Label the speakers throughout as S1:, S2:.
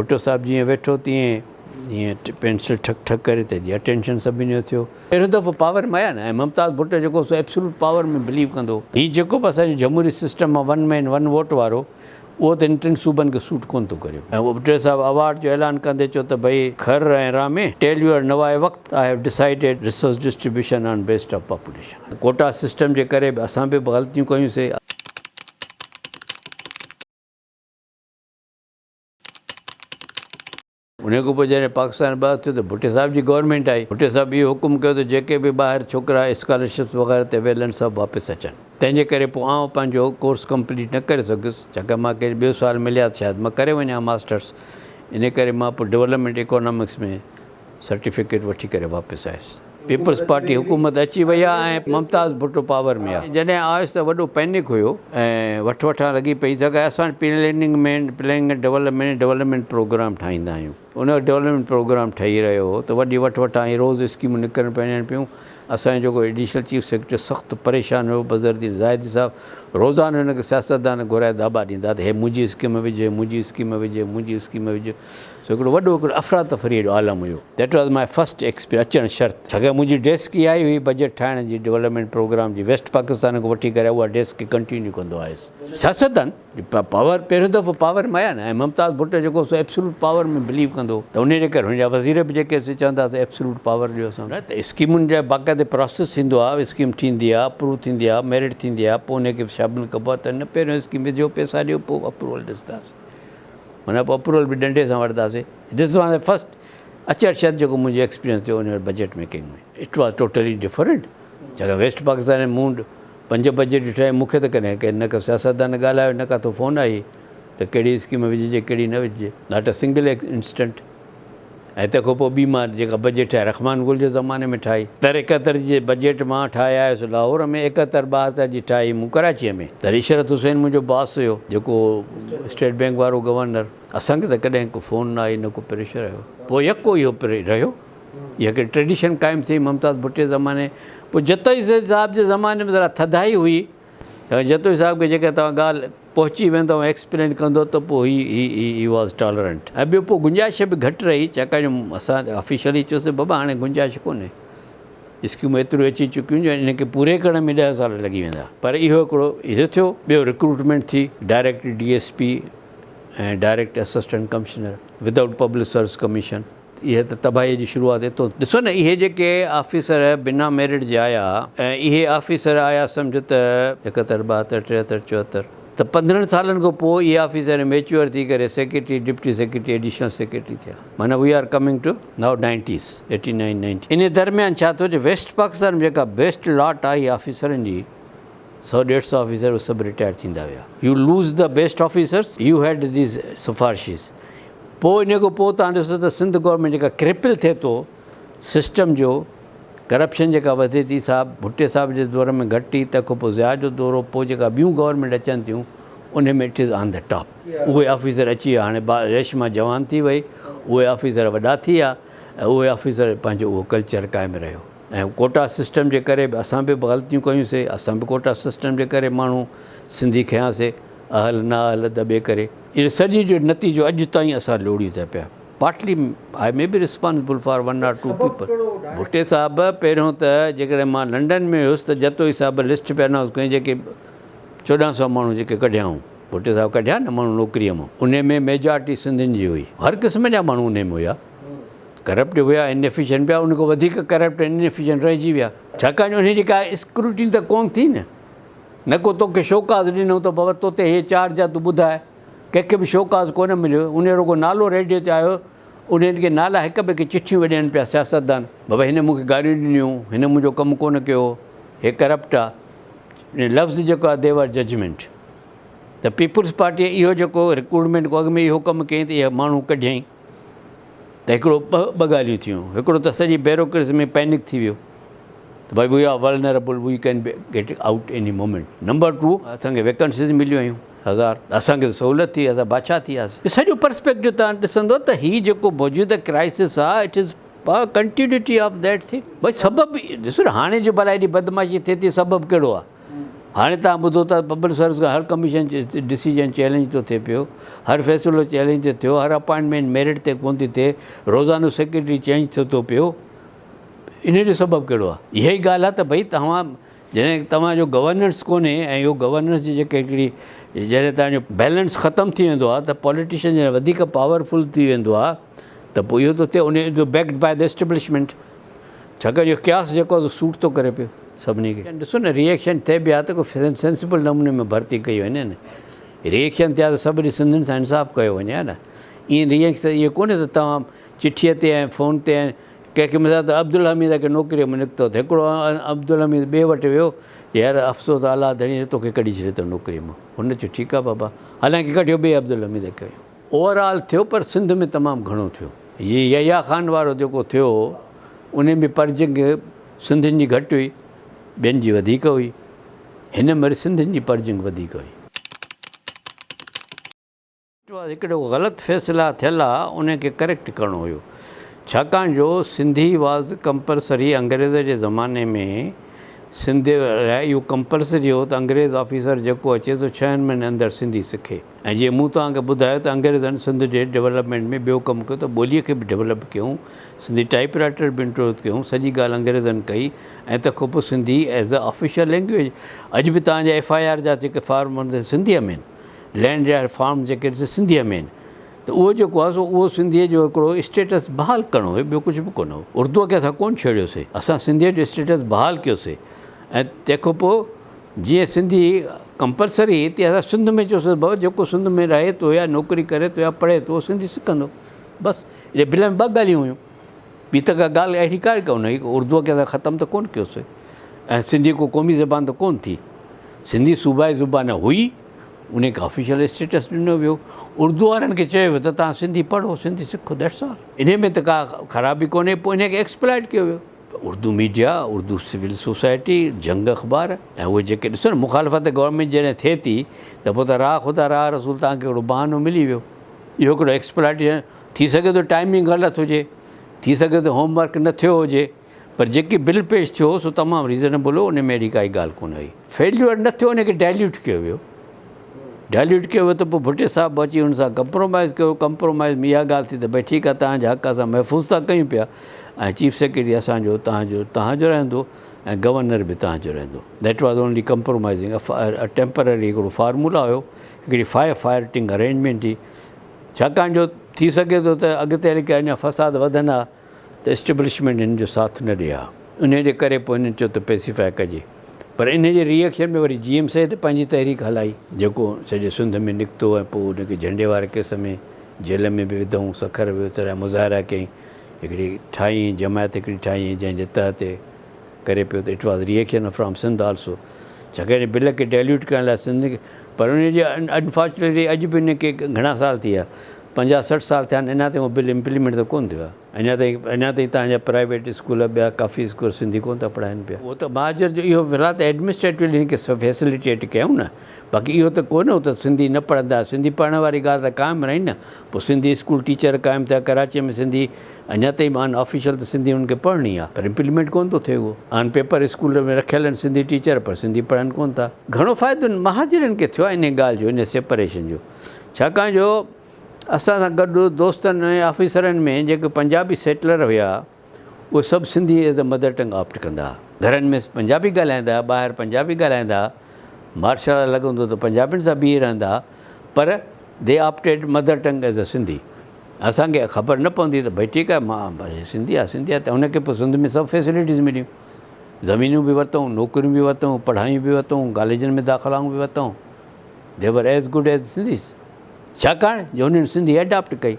S1: भुट्टो साहब जीअं वेठो तीअं जीअं पेंसिल ठक ठक करे त जी अटेंशन सभिनी जो थियो। पहिरियों दफ़ो पावर में आया न ऐं ममताज़ भुट्टो जेको सो एब्सोल्यूट पावर में बिलीव कंदो। हीउ जेको बि असांजो जमहूरी सिस्टम आहे वन मैन वन वोट वारो, उहो त इन टिनि सूबनि खे सूट कोन थो करे। ऐं भुट्टो साहब अवार्ड जो ऐलान कंदे चयो त भई खर ऐं रामे टेल यूअर नवाए वक़्तु I have decided resource distribution on based of population. Quota system जे करे असां बि ग़लतियूं कयूंसीं। उन खां पोइ जॾहिं पाकिस्तान ॿ थियो त भुट्टो साहिब जी गवर्नमेंट आई। भुट्टो साहिब इहो हुकुम कयो त जेके बि ॿाहिरि छोकिरा स्कॉलरशिप्स वग़ैरह ते वेल आहिनि सभु वापसि अचनि। तंहिंजे करे पोइ आउं पंहिंजो कोर्स कंप्लीट न करे सघुसि, छाकाणि मां कहिड़े ॿियो साल मिलिया शायदि मां करे वञा मास्टर्स। इन करे मां पोइ डेवलपमेंट इकोनॉमिक्स में सर्टिफिकेट वठी करे वापसि आयुसि। पीपल्स पार्टी हुकूमत अची वई आहे ऐं ममताज़ भुट्टो पावर में आहे। जॾहिं आयुसि त वॾो पैनिक हुयो ऐं वठां लॻी पई त असां प्लानिंग एंड डेवलपमेंट प्रोग्राम ठाहींदा आहियूं। उन जो डेवलपमेंट प्रोग्राम ठही रहियो हो त वॾी वठां ऐं रोज़ स्कीमूं निकिरनि पवनि पियूं। असांजो जेको एडिशनल चीफ सेक्रेटरी सख़्तु परेशान हुयो बज़रुद्दीन ज़ाहिदी साहिबु। रोज़ानो हिनखे सियासतदान घुराए दाबा ॾींदा त हे मुंहिंजी स्कीम विझे, मुंहिंजी स्कीम विझे, मुंहिंजी स्कीम विझे। सो हिकिड़ो वॾो अफ़रा तफ़री जो आलम हुयो। That was my first experience अचणु शर्त। छाकाणि मुंहिंजी डेस्क ई आई हुई बजट ठाहिण जी डेवलपमेंट प्रोग्राम जी। वेस्ट पाकिस्तान खां वठी करे उहा डेस्क खे कंटिन्यू कंदो आयुसि। सियासतदान पावर पहिरियों दफ़ो पावर में आया न ऐं ममताज़ भुट्टो जेको सो एब्सोल्यूट पावर में बिलीव कंदो त उन जे करे हुनजा वज़ीर बि जेके चवंदासीं एब्सोल्यूट पावर ॾियो असां त स्कीमुनि जा बाक़ाइदे प्रोसेस थींदो आहे। स्कीम थींदी आहे, अप्रूव थींदी आहे, मेरिट थींदी आहे, पोइ हुनखे शामिलु कबो आहे त न पहिरियों स्कीम विझो पैसा ॾियो पोइ अप्रूवल ॾिसंदासीं। माना पोइ अप्रूवल बि डंडे सां वठंदासीं। दिस वॉज द फस्ट अचणु शर्त जेको मुंहिंजो एक्सपीरियंस थियो उन बजट मेकिंग में। It was totally different. छाकाणि वेस्ट पाकिस्तान में मूं 5 बजट ठाहे मूंखे त कॾहिं कंहिं न को सियासतदान ॻाल्हायो न काथो फ़ोन आई त कहिड़ी स्कीम विझिजे कहिड़ी न विझिजे। Not a single instant. ऐं तंहिंखां पोइ ॿी मां जेका बजट ठाहे रहमान गुल जे ज़माने में ठाही। 71 जे बजट मां ठाहे आयुसि लाहौर में। 71-72 जी ठाही मूं कराचीअ में। त इशरत हुसैन मुंहिंजो बॉस हुयो जेको स्टेट बैंक वारो गवर्नर। असांखे त कॾहिं को फ़ोन न आई न को प्रेशर आयो। पोइ यको इहो रहियो। इहा हिकिड़ी ट्रेडिशन क़ाइमु थी ममताज़ भुट्टो ज़माने। पोइ जतोई साहिब जे ज़माने में ज़रा थधाई हुई। जतोई साहिब खे जेका तव्हां ॻाल्हि पहुची वेंदो एक्सप्लेन कंदो त पोइ ही वॉज़ टॉलरेंट। ऐं ॿियो पोइ गुंजाइश बि घटि रही, छाकाणि असां ऑफिशियली चयोसीं बाबा हाणे गुंजाइश कोन्हे, स्कीमूं एतिरियूं अची चुकियूं जो इनखे पूरे करण में 10 साल लॻी वेंदा। पर इहो हिकिड़ो इहो थियो। ॿियो रिक्रूटमेंट थी डायरेक्ट DSP ऐं direct assistant commissioner without public service commission. इहे त तबाही जी शुरूआत हितो। ॾिसो न इहे जेके ऑफिसर बिना मेरिट जे आया ऐं इहे ऑफिसर आया सम्झ त 71, 72, 73, 74 त 15 सालनि खां पोइ इहे ऑफिसर मेच्योर थी करे secretary, deputy secretary, additional secretary थिया। माना we are coming to now 90s 89, 90। इन दरमियान छा थियो जो वेस्ट पाकिस्तान में जेका बेस्ट लॉट आई ऑफिसरनि जी 100-150 ऑफिसर सभु रिटायर थींदा विया। You lose the best officers, you had these सिफारिशिस। पोइ इन खां पोइ तव्हां ॾिसो त सिंध गवर्नमेंट जेका क्रिपिल थिए थो सिस्टम जो, करप्शन जेका वधे थी। साहब भुट्टो साहिब जे दौर में घटि ई, तंहिंखां पोइ ज़िया जो दौरो, पोइ जेका ॿियूं गवर्नमेंट अचनि थियूं उन में it is on the top. उहे ऑफिसर अची विया। हाणे रेशमा जवान थी वई, उहे ऑफिसर वॾा थी विया ऐं उहे ऑफिसर पंहिंजो उहो कल्चर क़ाइमु रहियो। ऐं कोटा सिस्टम जे करे असां बि ग़लतियूं कयूंसीं। असां बि कोटा सिस्टम जे करे माण्हू सिंधी खयासीं अहल न अहल दॿे करे। इन सॼी जो नतीजो अॼु ताईं असां लोड़ियूं था पिया। Partly I may be responsible for 1 or 2 पीपल। भुट्टो साहिबु पहिरियों त जेकॾहिं मां लंडन में हुयुसि त जतोई साहिबु लिस्ट पिया अनाउंस कई जेके 1400 माण्हू जेके कढियाऊं भुट्टो साहिबु कढिया न माण्हू नौकिरीअ मां। उन में मेजॉरिटी सिंधियुनि जी हुई। हर क़िस्म जा माण्हू उन में हुया। करप्ट हुया, इनएफिशिएंट पिया, उनखां वधीक करप्ट इनएफिशिएंट रहिजी विया। छाकाणि उन जी का स्क्रूटिनी त कोन थी न को तोखे शोकाज़ ॾिनो त बाबा तोते हे चार्ज आहे तूं ॿुधाए। कंहिंखे बि शोकाज़ कोन मिलियो। उन रुगो नालो रेडियो ते आयो। उन्हनि खे नाला हिक ॿिए खे चिठियूं ॾियनि पिया सियासतदान, बाबा हिन मूंखे गारियूं ॾिनियूं, हिन मुंहिंजो कमु कोन कयो, हे करप्ट आहे। लफ़्ज़ जेको आहे देवर जजमेंट। त पीपुल्स पार्टीअ इहो जेको रिक्रूटमेंट को अॻु में इहो कमु कयईं त इहे माण्हू कढियईं त हिकिड़ो ॿ ॻाल्हियूं थियूं। हिकिड़ो त सॼी ब्यूरोक्रेसी में पैनिक थी वियो त भई we are vulnerable, we can get out any moment. Number 2 असांखे वैकेंसीज़ मिलियूं आहियूं 1000। असांखे सहूलियत थी, असां बादशाह थी वियासीं। सॼो पर्सपेक्टिव तव्हां ॾिसंदो त हीउ जेको मौजूदा क्राइसिस आहे it is continuity of that thing. भई सबबु ॾिसो न हाणे जो भला हेॾी बदमाशी थिए थी सबबु कहिड़ो आहे? हाणे तव्हां ॿुधो था पब्लिक सर्विस खां हर कमीशन डिसीजन चैलेंज थो थिए पियो, हर फ़ैसिलो चैलेंज थो थियो, हर अपॉइंटमेंट मेरिट ते कोन थी थिए, रोज़ानो सेक्रेटरी चेंज थिए थो पियो। इन जो सबबु कहिड़ो आहे? इहा ई ॻाल्हि आहे त भई तव्हां जॾहिं तव्हांजो गवर्नेंस कोन्हे ऐं इहो गवर्नेंस जी जेके हिकिड़ी जॾहिं तव्हांजो बैलेंस ख़तमु थी वेंदो आहे त पॉलिटिशियन जॾहिं वधीक पावरफुल थी वेंदो आहे त पोइ इहो थो थिए उन जो बैक्ड बाय द एस्टेब्लिशमेंट। छाकाणि इहो क्यास जेको आहे सूट थो करे पियो सभिनी खे। ॾिसो न रिएक्शन थिए बि आहे त को सेंसिबल नमूने में भर्ती कई वञे न, रिएक्शन थिया त सभिनी सिंधियुनि सां इंसाफ़ कयो वञे हा न। ईअं रिएक्शन इहो कोन्हे त तव्हां चिठीअ ते ऐं फ़ोन ते ऐं कंहिंखे मिला त अब्दुल हमीद खे नौकिरीअ में निकितो त हिकिड़ो अब्दुल हमीद ॿिए वटि वियो, यार अफ़सोस अला धणी तोखे कढी छॾे थो नौकिरीअ मां। हुन चयो ठीकु आहे बाबा, हालांकि कढियो ॿिए अब्दुल हमीद खे। ओवरऑल थियो पर सिंध में तमामु घणो थियो। ये यया ख़ान वारो जेको थियो उन में परजंग सिंधियुनि जी घटि हुई, ॿियनि जी वधीक हुई। हिन महिल सिंधियुनि जी परजंग वधीक हुई। हिकिड़ो ग़लति फ़ैसिला थियल आहे, उनखे करेक्ट करिणो हुयो। छाकाणि जो सिंधी वाज़ कंपलसरी अंग्रेज़ जे ज़माने में सिंधी इहो कंपलसरी हो त अंग्रेज़ ऑफिसर जेको अचे थो 6 महीने अंदरि सिंधी सिखे। ऐं जीअं मूं तव्हांखे ॿुधायो त अंग्रेज़नि सिंध जे डेवलपमेंट में ॿियो कमु कयो त ॿोलीअ खे बि डेवलप कयूं, सिंधी टाइप राइटर बि इंट्रोड्यूस कयूं, सॼी ॻाल्हि अंग्रेज़नि कई। ऐं तंहिंखां पोइ Sindhi as a official language अॼु बि तव्हांजा FIR जा जेके फॉर्म आहिनि सिंधीअ में आहिनि, लैंड जा फॉर्म जेके सिंधीअ में आहिनि, त उहो जेको आहे सो उहो सिंधीअ जो हिकिड़ो स्टेटस बहाल करिणो हुयो, ॿियो कुझु बि कोन हो। उर्दूअ खे असां कोन्ह छेड़ियोसीं, असां सिंधीअ जो स्टेटस बहाल कयोसीं। ऐं तंहिंखां पोइ जीअं सिंधी कंपलसरी हिते असां सिंध में चयोसीं बाबा जेको सिंध में रहे थो या नौकिरी करे थो या पढ़े थो सिंधी सिखंदो, बसि। इहे बिल में 2 ॻाल्हियूं हुयूं, ॿी त का ॻाल्हि अहिड़ी काई कोन हुई। उर्दूअ खे असां ख़तमु त कोन्ह कयोसीं ऐं सिंधी को क़ौमी ज़बान त कोन्ह थी। सिंधी सूबाई ज़ुबान हुई, उनखे ऑफिशियल स्टेटस ॾिनो वियो। उर्दू वारनि खे चयो वियो त तव्हां सिंधी पढ़ो, सिंधी सिखो, दैट्स ऑल। इन में त का ख़राबी कोन्हे। पोइ इनखे एक्सप्लॉइट कयो वियो। Urdu media, Urdu civil society, Jang अख़बार ऐं उहे जेके ॾिसो न मुखालफ़त गवर्नमेंट जॾहिं थिए थी त पोइ त राह ख़ुदा राह रसूल तव्हांखे हिकिड़ो बहानो मिली वियो। इहो हिकिड़ो एक्सप्लॉइटेशन थी सघे थो, टाइमिंग ग़लति हुजे, थी सघे थो होमवर्क न थियो हुजे, पर जेकी बिल पेश थियो सो तमामु रीज़नेबल हो, उन में अहिड़ी काई ॻाल्हि कोन हुई। फेल्यूअर न थियो, उनखे डाइल्यूट कयो वियो। डाइल्यूट कयो वियो त पोइ भुटे साहिबु अची हुन सां कंप्रोमाइज़ कयो। कंप्रोमाइज़ में इहा ॻाल्हि थी त भई ठीकु आहे, तव्हांजा हक़ असां महफ़ूज़ था कयूं पिया ऐं चीफ सेक्रेटरी असांजो तव्हांजो रहंदो ऐं गवर्नर बि तव्हांजो रहंदो। दैट वॉज़ ओनली कंप्रोमाइज़िंग टेम्पररी हिकिड़ो फार्मूला हुयो, हिकिड़ी फाइटिंग अरेंजमेंट हुई। छाकाणि जो थी सघे थो त अॻिते हली करे अञा फ़साद वधंदा त एस्टेब्लिशमेंट हिन जो साथ न ॾिया। उन जे करे पोइ हिननि चयो त पेसिफाई कजे। पर इन जे रिएक्शन में वरी GM साहिब पंहिंजी तहरीक हलाई, जेको सॼे सिंध में निकितो ऐं पोइ उनखे झंडे वारे केस में जेल में बि विधऊं, सखर बि विसरिया, मुज़ाहिरा कयईं, हिकिड़ी ठाही जमायत हिकिड़ी ठाही जंहिंजे तहत करे पियो त it was reaction from Sindh also. छाकाणि बिल खे डाइल्यूट करण लाइ सिंध खे, पर उनजे अनफॉर्चुनेटली अॼु बि इनखे घणा साल थी विया, 50-60 साल थिया आहिनि, अञा ताईं उहो बिल इम्प्लीमेंट त कोन्ह थियो आहे। अञा ताईं तव्हांजा प्राइवेट स्कूल ॿिया काफ़ी स्कूल सिंधी कोन्ह था पढ़ाइनि पिया। उहो त महाजर जो इहो फ़िलहाल त एडमिनिस्ट्रेटिवली हिनखे फैसिलिटेट कयूं न, बाक़ी इहो त कोन्हे त सिंधी न पढ़ंदा। सिंधी पढ़ण वारी ॻाल्हि त क़ाइमु रही न। पोइ सिंधी स्कूल टीचर क़ाइमु थिया, कराचीअ में सिंधी अञा ताईं अन ऑफिशियल त सिंधी हुनखे पढ़णी आहे, पर इम्प्लीमेंट कोन्ह थो थिए। उहो ऑन पेपर स्कूल में रखियल आहिनि सिंधी टीचर, पर सिंधी पढ़नि कोन्ह था। घणो फ़ाइदो महाजरनि खे थियो आहे इन ॻाल्हि जो, इन सेपरेशन जो। छाकाणि जो असां सां गॾु दोस्तनि ऐं ऑफिसरनि में जेके पंजाबी सेटलर हुया, उहे सभु Sindhi as a mother tongue opt कंदा। घरनि में पंजाबी ॻाल्हाईंदा, ॿाहिरि पंजाबी ॻाल्हाईंदा, मार्शल लॻंदो त पंजाबियुनि सां बीही रहंदा, पर they opted mother tongue as a Sindhi. असांखे ख़बर न पवंदी त भई ठीकु आहे, मां सिंधी आहे त हुनखे पोइ सिंध में सभु फैसिलिटीज़ मिलियूं, ज़मीनूं बि वरितऊं, नौकरियूं बि वरितऊं, पढ़ायूं बि वरितऊं, कॉलेजनि में दाख़िलाऊं बि वरितऊं। दे वर एज़ गुड एज़ सिंधीज़। छाकाणि जो हुननि सिंधी एडॉप्ट कई।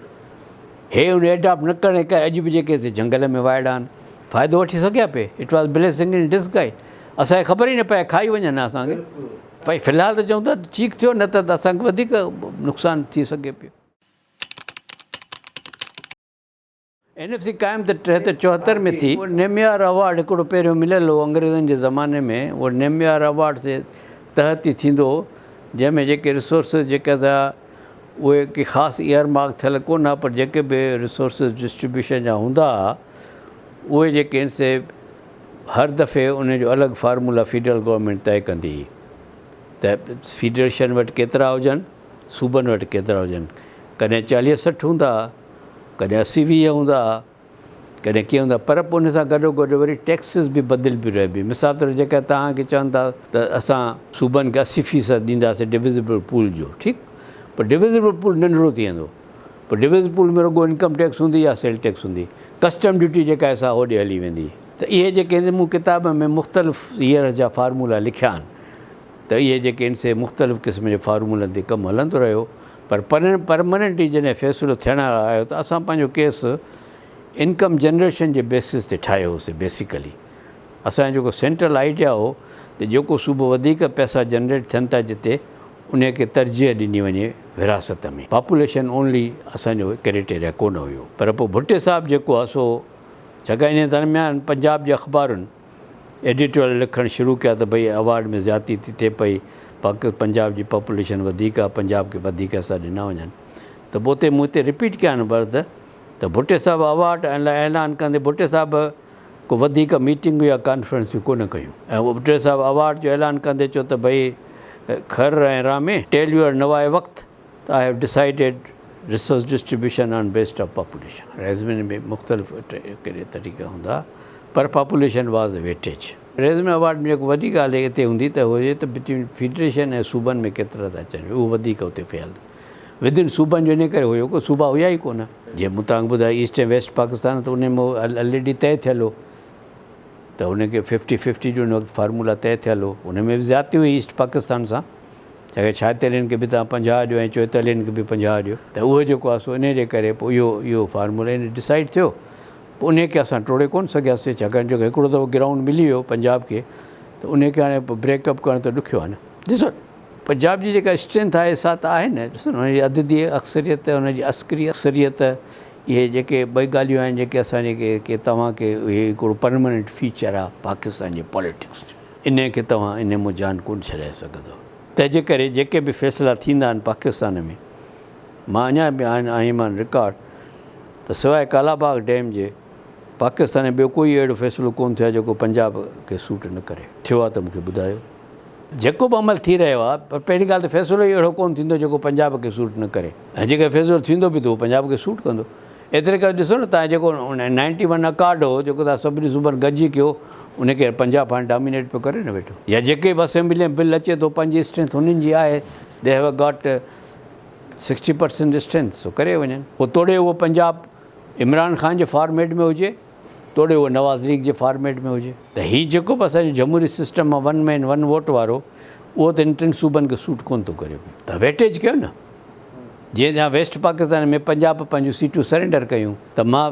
S1: हे हुन एडॉप्ट न करण करे अॼु बि जेके जंगल में वाइड़ा आहिनि फ़ाइदो वठी सघिया पिए। It was blessing in disguise. असांखे ख़बर ई न पए, खाई वञनि असांखे। भई फ़िलहाल त चऊं था ठीकु थियो, न त असांखे वधीक नुक़सानु थी सघे पियो। NFC क़ाइमु त 73 में थी। उहो नेमियार अवार्ड हिकिड़ो पहिरियों मिलियल हो अंग्रेज़नि जे ज़माने में। उहो नेमियार अवार्ड जे तहत ई थींदो, जंहिंमें जेके रिसोर्सिस जेके असां उहे की ख़ासि ईयर मार्क थियल कोन आहे, पर जेके बि रिसोर्सिस डिस्ट्रीब्यूशन जा हूंदा उहे जेके आहिनि से हर दफ़े उनजो अलॻि फार्मूला फेडरल गवर्नमेंट तय कंदी हुई। त फेडरेशन वटि केतिरा हुजनि, सूबनि वटि केतिरा हुजनि। कॾहिं 40-60 हूंदा, कॾहिं 80-20 हूंदा, कॾहिं कीअं हूंदा। पर पोइ उन सां गॾोगॾु वरी टैक्सिस बि बदिलबी रहिबी। मिसाल तौरु जेका तव्हांखे चवनि था त असां सूबनि खे 80% ॾींदासीं डिविज़िबल पूल जो, ठीकु, पर डिविज़िबल पूल नंढिड़ो थी वेंदो। पोइ डिविज़िबल पूल में रुॻो इनकम टैक्स हूंदी या सेल टैक्स हूंदी, कस्टम ड्यूटी जेका आहे सा होॾे हली वेंदी। त इहे जेके मूं किताब में मुख़्तलिफ़ ईयर जा फार्मूला लिखिया आहिनि, त इहे जेके आहिनि से मुख़्तलिफ़ क़िस्म जे फार्मूलनि ते कमु हलंदो रहियो। पर परमनेंटली जॾहिं फ़ैसिलो थियण आयो त असां पंहिंजो केस इनकम जनरेशन जे बेसिस ते ठाहियोसीं। बेसिकली असांजो जेको सेंट्रल आइडिया हो त जेको सूबो वधीक पैसा जनरेट थियनि था जिते, उन खे तरजीह ॾिनी वञे विरासत में। पॉपुलेशन ओनली असांजो क्राइटेरिया कोन हुयो। पर पोइ भुट्टे साहिबु जेको आहे सो छाकाणि इन दरमियान पंजाब जे अख़बारुनि एडिटोरियल लिखणु शुरू कया त भई अवार्ड में ज़्यादती थी थिए पई, पंजाब जी पॉपुलेशन वधीक आहे, पंजाब खे वधीक असां ॾिना वञनि। त पोइ उते मूं हिते रिपीट कया आहिनि बर्थ त भुट्टे साहिबु अवार्ड लाइ ऐलान कंदे भुट्टे साहिबु को वधीक मीटिंगूं या कॉन्फ्रेंसियूं कोन कयूं। ऐं उहो भुट्टे साहिबु अवार्ड जो ऐलान कंदे चयो त भई खर ऐं रामे टेल यूअर नवाए वक़्तु त आई have decided resource distribution on based of population. Resume में मुख़्तलिफ़ कहिड़े तरीक़ा हूंदा, पर पॉपुलेशन वाज़ वेटेज। रेज़्यूमे अवार्ड में जेको वॾी ॻाल्हि हिते हूंदी त हुजे त बिटवीन फेडरेशन ऐं सूबनि में केतिरा था अचनि, उहो वधीक हुते फैल विदिन सूबनि जो इन करे हुयो, को सूबा हुया ई कोन। जीअं मूं तव्हांखे ॿुधायो ईस्ट ऐं वेस्ट पाकिस्तान, त उन में ऑलरेडी तय थियल हो, त हुनखे 50-50 जो उन वक़्तु फार्मूला तय थियल हो। उन में बि ज़्यादती हुई ईस्ट पाकिस्तान सां, चाहे 46 खे बि तव्हां 50 ॾियो ऐं 44 खे बि 50 ॾियो। त उहो जेको आहे सो इन जे करे पोइ इहो फार्मूला इन डिसाइड थियो। पोइ उनखे असां टोड़े कोन सघियासीं, छाकाणि जो हिकिड़ो दफ़ो ग्राउंड मिली वियो पंजाब खे, त उनखे हाणे ब्रेकअप करणु त ॾुखियो आहे न। ॾिसो पंजाब जी जेका स्ट्रेंथ आहे सा त आहे न, ॾिसो हुनजी अददी अक्सरियत, हुनजी अस्करी अक्सरियत, इहे जेके ॿई ॻाल्हियूं आहिनि जेके असांजे के तव्हांखे इहे हिकिड़ो परमानेंट फीचर आहे पाकिस्तान जे पॉलिटिक्स जो। इन खे तव्हां इन में जान कोन छॾाए सघंदो। तंहिंजे करे जेके बि फ़ैसिला थींदा आहिनि पाकिस्तान में, मां अञा बि आहिनि मां रिकॉर्ड त सवाइ कालाबाग डैम जे पाकिस्तान में ॿियो कोई अहिड़ो फ़ैसिलो कोन थियो आहे जेको पंजाब खे सूट न करे। थियो आहे त मूंखे ॿुधायो। जेको बि अमल थी रहियो आहे, पर पहिरीं ॻाल्हि त फ़ैसिलो ई अहिड़ो कोन थींदो जेको पंजाब खे सूट न करे, ऐं जेका फ़ैसिलो थींदो बि त उहो पंजाब खे सूट कंदो। एतिरे करे ॾिसो न तव्हां जेको 91 अकार्ड हो जेको तव्हां सभिनी सूबनि गॾिजी कयो, उनखे पंजाब हाणे डोमिनेट पियो करे न वेठो। या जेके बि असेंबली में बिल अचे थो, पंहिंजी स्ट्रेंथ उन्हनि जी आहे, दे हैव गॉट 60% स्ट्रेंथ, सो करे वञनि। पोइ तोड़े उहो पंजाब इमरान ख़ान जे फॉर्मेट में हुजे, तोड़े उहो नवाज़ लीग जे फॉर्मेट में हुजे। त हीउ जेको बि असांजो जमहूरी सिस्टम आहे 1 मैन 1 वोट वारो, उहो त इन 3 सूबनि खे सूट कोन थो करे। त वेटेज कयो न। जीअं तव्हां वेस्ट पाकिस्तान में पंजाब पंहिंजूं सीटूं सरेंडर कयूं, त मां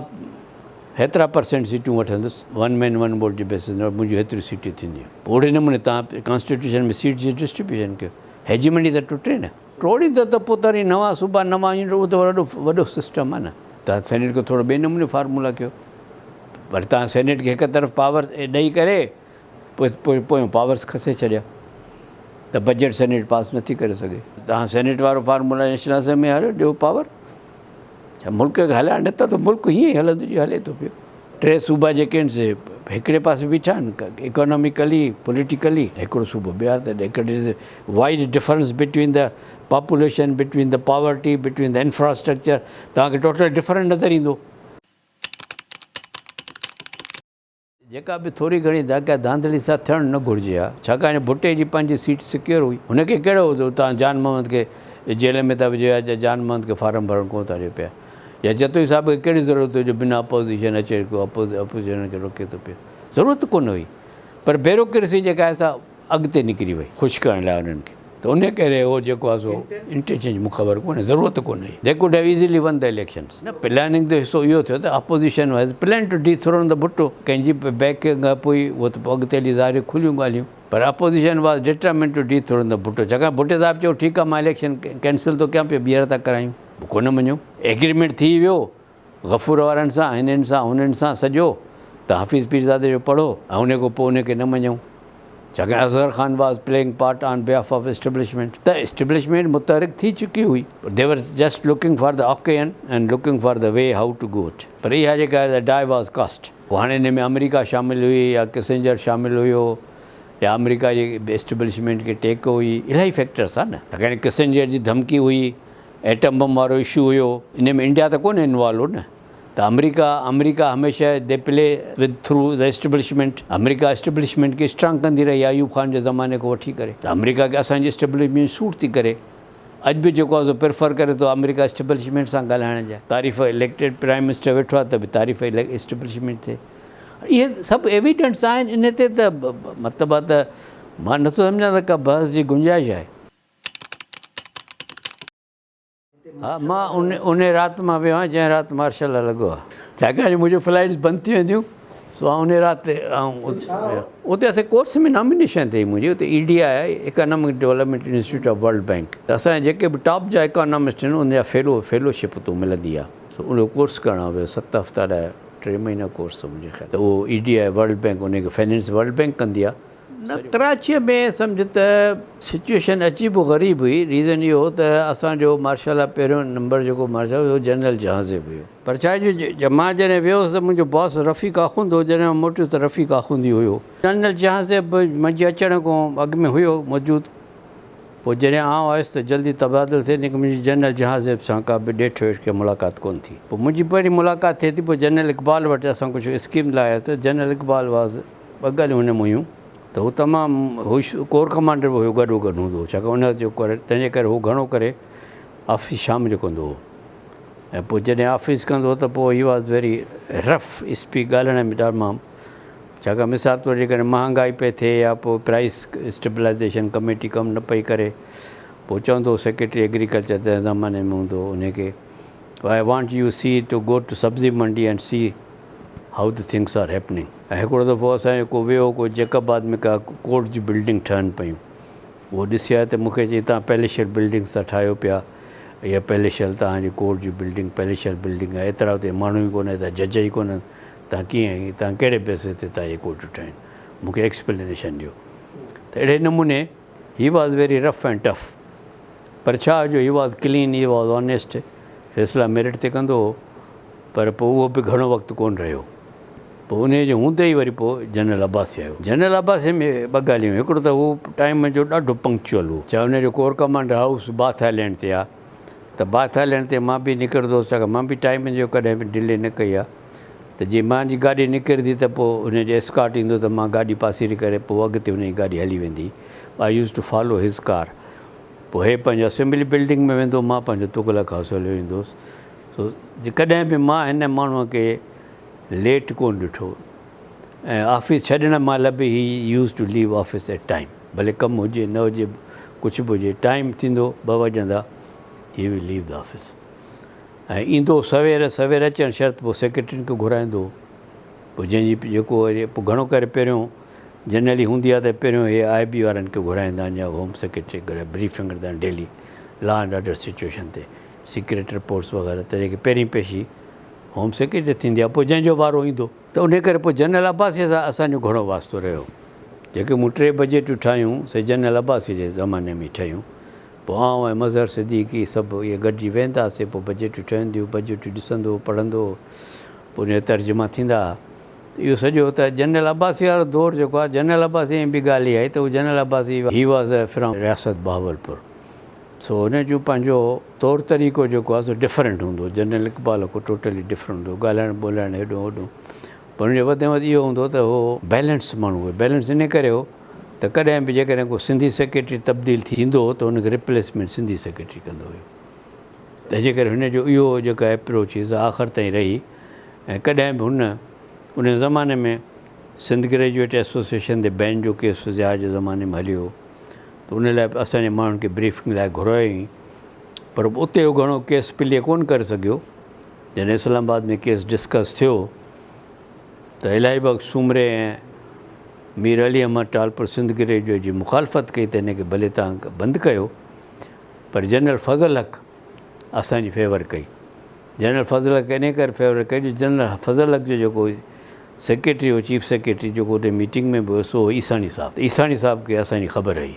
S1: हेतिरा % सीटूं वठंदुसि 1 मैन 1 वोट जे बेसिस में, मुंहिंजूं हेतिरियूं सीटियूं थींदियूं। ओड़े नमूने तव्हां कॉन्स्टिट्यूशन में सीट जी डिस्ट्रीब्यूशन कयो, हेजिमनी त टुटे न। टोड़ींदो त पोइ त वरी नवां सूबा नवां यूनिट, उहो त वॾो सिस्टम आहे न। तव्हां सेनेट खे थोरो ॿिए नमूने फार्मूला कयो। पर तव्हां सेनेट खे हिकु तरफ़ पावर ॾेई करे पोइ पावर्स खसे छॾिया, त बजट सेनेट पास नथी करे सघे। तव्हां सेनेट वारो फार्मूला नेशनल असेंबली में हलियो, ॾियो पावर। छा मुल्क खे हलाइण नथा त मुल्क हीअं ई हलंदो जी हले थो पियो। 3 सूबा जेके आहिनि से हिकिड़े पासे बीठा आहिनि, इकोनॉमिकली पॉलिटिकली, हिकिड़ो सूबो ॿिया त हिकिड़े wide difference between the population, between the poverty, between the infrastructure, तव्हांखे टोटल डिफरेंट नज़र ईंदो। जेका बि थोरी घणी धांधली सां थियणु न घुरिजे आहे, छाकाणि भुट्टे जी पंहिंजी सीट सिक्योर हुई। हुनखे कहिड़ो तव्हां जान मोहम्मद खे जेल में था विझो, या जान मोहम्मद खे फार्म भरणु कोन था ॾियो पिया, या जतोई साहिब खे कहिड़ी ज़रूरत हुई जो बिना अपोज़िशन अचे को अपोज़िशन खे रोके थो पियो, ज़रूरत कोन हुई। पर ब्यूरोक्रेसी जेका आहे सा अॻिते निकिरी वई ख़ुशि करण लाइ उन्हनि खे। त उन करे उहो जेको आहे सो इंटेंशन मूंखे ख़बर कोन्हे, ज़रूरत कोन हुई। They could have easily won the elections. न प्लानिंग जो हिसो इहो थियो त opposition wise plan to dethrone the Bhutto, कंहिंजी बैकिंग हुई, उहो त अॻिते हली ज़ाहिर खुलियूं ॻाल्हियूं। पर opposition was determined to dethrone the Bhutto, छाकाणि भुट्टे साहिबु चयो ठीकु आहे मां इलेक्शन कैंसिल थो कयां पियो, ॿीहर था करायूं, कोन मञियो। एग्रीमेंट थी वियो गफ़ूर वारनि सां, हिननि सां हुननि सां सॼो, त हफ़ीज़ पीरज़ादे जो पढ़ो, ऐं उन खां पोइ उनखे न मञूं, छाकाणि Azhar Khan was playing part on behalf of establishment. त एस्टेब्लिशमेंट मुतहरिक थी चुकी हुई, they were just looking for the occasion and looking for the way how to go it. पर इहा जेका डाई वाज़ कास्ट, हाणे हिन में अमेरिका शामिलु हुई, या किसिंजर शामिलु हुयो, या अमेरिका जी एस्टेब्लिशमेंट खे टेक हुई, इलाही फैक्टर्स आहे न। अगरि किसिंजर जी धमकी हुई, एटम बम वारो इशू हुयो, इन में इंडिया त कोन इन्वॉल्व हो न। त अमेरिका हमेशह they play with through the establishment. America establishment खे स्ट्रांग कंदी रही अयूब ख़ान जे ज़माने खां वठी करे। त अमेरिका खे असांजी एस्टेब्लिशमेंट सूट थी करे। अॼु बि जेको आहे सो प्रिफर करे थो अमेरिका एस्टेब्लिशमेंट सां ॻाल्हाइण जा। तारीफ़ इलेक्टेड प्राइम मिनिस्टर वेठो आहे त बि तारीफ़ एस्टेब्लिशमेंट थिए। इहे सभु एविडेंस आहिनि। इन ते त मतिलबु आहे त मां नथो सम्झां त का बहस जी गुंजाइश आहे। हा, मां उन राति मां वियो आहियां जंहिं राति मार्शल लॻो आहे। छाकाणि मुंहिंजो फ्लाइट्स बंदि थी वेंदियूं, सो उन राति उते असां कोर्स में नॉमिनेशन थी मुंहिंजी। उते EDI आहे, economic development institute of world bank. त असांजे जेके बि टॉप जा इकोनॉमिस्ट आहिनि उनजा फेलोशिप तो मिलंदी आहे। सो उनजो कोर्स करणु वियो 7 हफ़्ता लाइ, 3 महीना कोर्स हो मुंहिंजे ख़्याल। त उहो EDI वर्ल्ड बैंक, उनखे फाइनेंस वर्ल्ड बैंक कंदी आहे न। कराचीअ में सम्झ त सिचुएशन अजीब ग़रीब हुई। रीज़न इहो हो त असांजो मार्शल पहिरियों नंबर जेको मार्शल हुयो जनरल जहाज़ेब हुयो। पर छा जो मां जॾहिं वियुसि त मुंहिंजो बॉस रफ़ीक आख़ुंद हो। जॾहिं मां मोटियुसि त रफ़ीक आख़ुंद ई हुयो। जनरल जहाज़ेब मुंहिंजे अचण खां अॻु में हुयो मौजूदु। पोइ जॾहिं आउं आयुसि त जल्दी तबादुल थिए, न की मुंहिंजी जनरल जहाज़ेब सां का बि ॾेठ वेठ खे मुलाक़ात कोन थी। पोइ मुंहिंजी पहिरीं मुलाक़ात थिए थी, पोइ जनरल इक़बाल वटि असां कुझु स्कीम लाइ त जनरल इक़बाल वाज़ ॿ ॻाल्हियूं हुन में हुयूं त हू तमामु कोर कमांडर बि हुयो, गॾो गॾु हूंदो हो। छाकाणि उन जो करे तंहिंजे करे हू घणो करे ऑफिस शाम जो कंदो हो। ऐं पोइ जॾहिं ऑफिस कंदो हो त पोइ he was very rough speak ॻाल्हाइण में तमामु। छाकाणि मिसाल तौरु जेकॾहिं महांगाई पई थिए या पोइ प्राइस स्टेबलाइज़ेशन कमेटी कमु न पई करे, पोइ चवंदो सेक्रेटरी एग्रीकल्चर तंहिं ज़माने में हूंदो हुनखे, I want you see to go to sabzi mandi and see how the things are happening. ऐं हिकिड़ो दफ़ो असांजो को वियो, को जैकबाद में का कोर्ट जी बिल्डिंग ठहनि पियूं। उहो ॾिसी आयो त मूंखे चई तव्हां पैलेशियल बिल्डिंग्स था ठाहियो पिया, इहा पैलेशियल तव्हांजी कोर्ट जी बिल्डिंग पैलेशियल बिल्डिंग आहे, एतिरा हुते माण्हू ई कोन, त जज ई कोन, तव्हां कीअं, तव्हां कहिड़े पैसे ते तव्हां इहे कोर्टूं ठाहिनि, मूंखे एक्सप्लेनेशन ॾियो। त अहिड़े नमूने he was very rough and tough. पर छा जो he was clean, he was honest, फ़ैसिला मेरिट ते कंदो हो। पर पोइ उहो बि घणो वक़्तु कोन रहियो। पोइ उन जे हूंदे ई वरी पोइ जनरल अब्बासी आयो। जनरल अब्बासी में ॿ ॻाल्हियूं। हिकिड़ो त उहो टाइम जो ॾाढो पंक्चुअल हो। चाहे उनजो corps commander house bath island ते आहे, त बाथ आइलैंड ते मां बि निकिरंदो हुउसि, छाकाणि मां बि टाइम जो कॾहिं बि डिले न कई आहे। त जीअं मुंहिंजी गाॾी निकिरंदी त पोइ हुनजो एस्कॉट ईंदो त मां गाॾी पासीरे करे पोइ अॻिते हुनजी गाॾी हली वेंदी। I use to follow his car. पोइ हे पंहिंजो असेंबली बिल्डिंग में वेंदो, मां पंहिंजो तुग़लक हाउस हलियो ईंदुसि। सो कॾहिं बि मां हिन माण्हूअ खे लेट कोन ॾिठो। ऐं ऑफिस छॾण महिल बि he use to leave office at time. भले कमु हुजे न हुजे, कुझु बि हुजे, टाइम थींदो 2 वॼंदा, he will leave the office. ऐं ईंदो सवेर अचणु शर्त, पोइ सेक्रेटरी खे घुराईंदो। पोइ जंहिंजी जेको वरी पोइ घणो करे पहिरियों जनरली हूंदी आहे त पहिरियों हे IB वारनि खे घुराईंदा आहिनि या होम सेक्रेटरी करे ब्रीफिंग कंदा आहिनि daily law and order situation ते, सीक्रेट रिपोर्ट्स वग़ैरह। त जेके पहिरीं पेशी होम सेक्रेटरी थींदी आहे, पोइ जंहिंजो वारो ईंदो। त उन करे पोइ जनरल अब्बासीअ सां असांजो घणो वास्तो रहियो। जेके मूं 3 बजेटूं ठाहियूं से जनरल अब्बासी जे ज़माने में ठहियूं। पोइ आउं ऐं मज़हर सिद्दीकी सभु इहे गॾिजी वेंदासीं, पोइ बजेटूं ठहंदियूं, बजेटूं ॾिसंदो पढ़ंदो, पोइ उन जा तर्जुमा थींदा। इहो सॼो त जनरल अब्बासी वारो दौरु जेको आहे, जनरल अब्बासी जी बि ॻाल्हि इहा आहे त उहो general Abbasi he was from रियासत बहावलपुर। सो हुन जो पंहिंजो तौरु तरीक़ो जेको आहे सो डिफरेंट हूंदो। जनरल इक़बाल को टोटली डिफरेंट हूंदो, ॻाल्हाइणु ॿोलाइणु हेॾो होॾो। पर हुनजो वधि में वधि इहो हूंदो त उहो बैलेंस माण्हू हुओ। बैलेंस इन करे हो त कॾहिं बि जेकॾहिं को सिंधी सेक्रेटरी तब्दील थींदो त हुनखे रिप्लेसमेंट सिंधी सेक्रेटरी कंदो हुयो। तंहिंजे करे हुनजो इहो जेका अप्रोच हुई आख़िर ताईं रही। ऐं कॾहिं बि उन ज़माने में सिंध ग्रेजुएट एसोसिएशन ते बैन जो केस ज़िया जे ज़माने में हलियो, त उन लाइ असांजे माण्हुनि खे ब्रीफिंग लाइ घुरायो। पर उते उहो घणो केस प्ले कोन करे सघियो। जॾहिं इस्लामाबाद में केस डिस्कस थियो त इलाही वक़्तु सूमरे ऐं मीर अली अहमद टालपुर सिंध ग्रेजुएट जी मुखालफ़त कई त हिनखे भले तव्हां बंदि कयो। पर जनरल फज़ल हक़ असांजी फेवर कई। जनरल फज़ल हक़ इन करे फेवर कई जो जनरल फज़ल हक़ जो जेको सेक्रेटरी हो, चीफ सेक्रेटरी जेको हुते मीटिंग में बि हुयो, सो ईसानी साहब। ईसानी साहब खे असांजी ख़बर हुई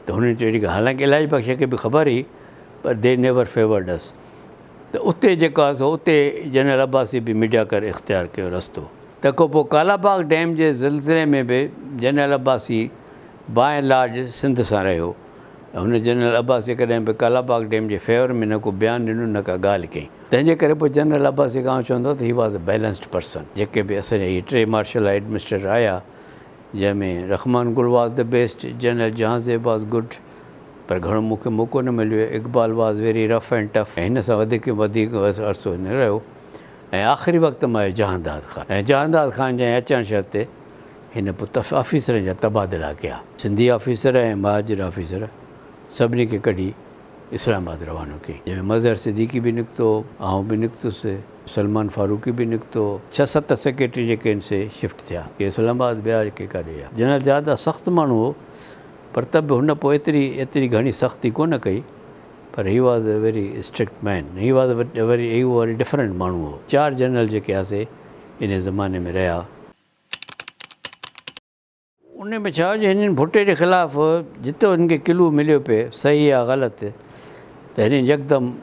S1: त हुननि चयो अहिड़ी हालांकि इलाही बख़्श खे बि ख़बर हुई, पर दे नेवर फेवर्ड अस। त उते जेको आहे सो उते जनरल अब्बासी बि मीडिया करे इख़्तियार कयो रस्तो। तंहिंखां पोइ कालाबाग डैम जे ज़िलज़िले में बि general Abbasi by and large Sindh सां रहियो ऐं हुन जनरल अब्बासी कॾहिं बि कालाबाग डैम जे फेवर में न को बयानु ॾिनो न का ॻाल्हि कई। तंहिंजे करे पोइ जनरल अब्बासी खां चवंदो त he was a balanced person. जेके बि असांजा इहे 3 मार्शल एडमिनिस्ट्रेटर आया जंहिंमें Rehman Gul was the best, general Jahanzeb was good, पर घणो मूंखे मौक़ो न मिलियो। Iqbal was very rough and tough, ऐं हिन सां वधीक अरसो हिन रहियो। ऐं आख़िरी वक़्त में आयो जहांदाद ख़ान, ऐं जहांदाद ख़ान जे अचणु शर्ते हिन पोइ ऑफिसरनि जा तबादला कया। सिंधी ऑफिसर ऐं महाजिर ऑफिसर सभिनी खे कढी इस्लामाबाद रवानो कई, जंहिंमें मज़हर सिद्दीकी बि निकितो, आउं बि निकितुसि, सलमान फारूकी बि निकितो। 6-7 सेक्रेटरी जेके आहिनि से शिफ्ट थिया, के इस्लामाबाद ॿिया के काॾे विया। जनरल जहांदाद सख़्तु माण्हू हो, पर त बि हुन पोइ एतिरी घणी सख़्ती कोन कई, पर he was a very strict man. He was a very different माण्हू हो। 4 जनरल जेके हुआसीं इन ज़माने में रहिया। उन में छा जो हिननि भुट्टे जे ख़िलाफ़ु जिते हिनखे किलू मिलियो पिए सही या ग़लति, त हिननि यकदमि